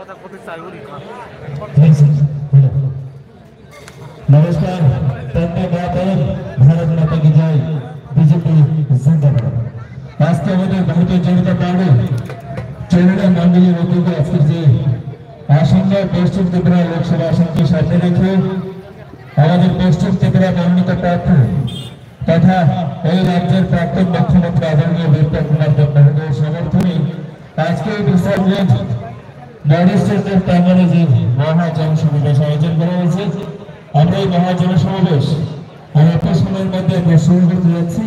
नमस्कार, भारत माता की जय, बीजेपी जिंदाबाद। आज के भारतीय जनता पार्टी चेहरा मंडली होती है आज के आसन्न पश्चिम त्रिपुरा लोकसभा आसन के सामने रखे हमारे पश्चिम त्रिपुरा मनोनीत प्रार्थी तथा राज्य प्राक्तन मुख्यमंत्री आदरणीय विप्लव कुमार देव महोदय समर्थने आज के विशालगंज मॉडेस्टर प्रांगणे যে মহাজনসমাবেশ আয়োজন করা হয়েছে। আমরা এই মহাজনসমাবেশ অল্প সময়ের মধ্যে আমরা শুরু করতে যাচ্ছি।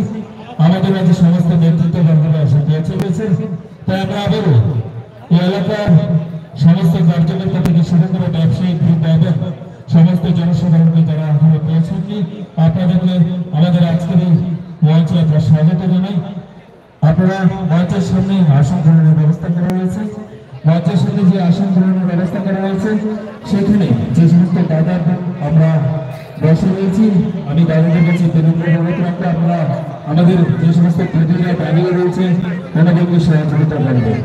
আমাদের মাঝে সমস্ত নেতৃত্ববর্গরা এসে গেছেন। তাই আমরা আবারও এই এলাকার সমস্ত কার্যকর্তা থেকে শুরু করে ব্যবসায়িক বৃন্দ সমস্ত জনসাধারণকে যারা এখনো পৌঁছাননি আপনাদেরকে আমাদের আজকের এই মঞ্চে আমরা স্বাগত জানাই। আপনারা মঞ্চের সামনে আসন গ্রহণের ব্যবস্থা করা হয়েছে। মঞ্চের সামনে যে আসন গ্রহণের ব্যবস্থা করা হয়েছে সেখানে যে সমস্ত দাদা আমরা বসে রয়েছি আমি দাদাদের কাছে বিনম্র অনুরোধ রাখবো আপনারা আমাদের যে সমস্ত প্রতিনিধিরা দাঁড়িয়ে রয়েছে ওনাদেরকে সহযোগিতা করবেন।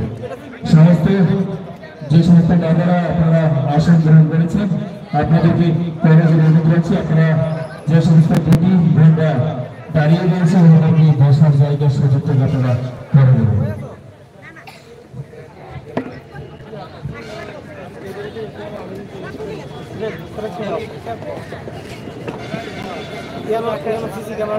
সমস্ত যে সমস্ত দাদারা আপনারা আসন গ্রহণ করেছেন আপনাদেরকে অনুরোধ রাখছি আপনারা যে সমস্ত দিদি বোনরা দাঁড়িয়ে রয়েছে ওনাদেরকে বসার জায়গার সুযোগ আপনারা করে দেবেন। CC camera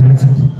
Thank you.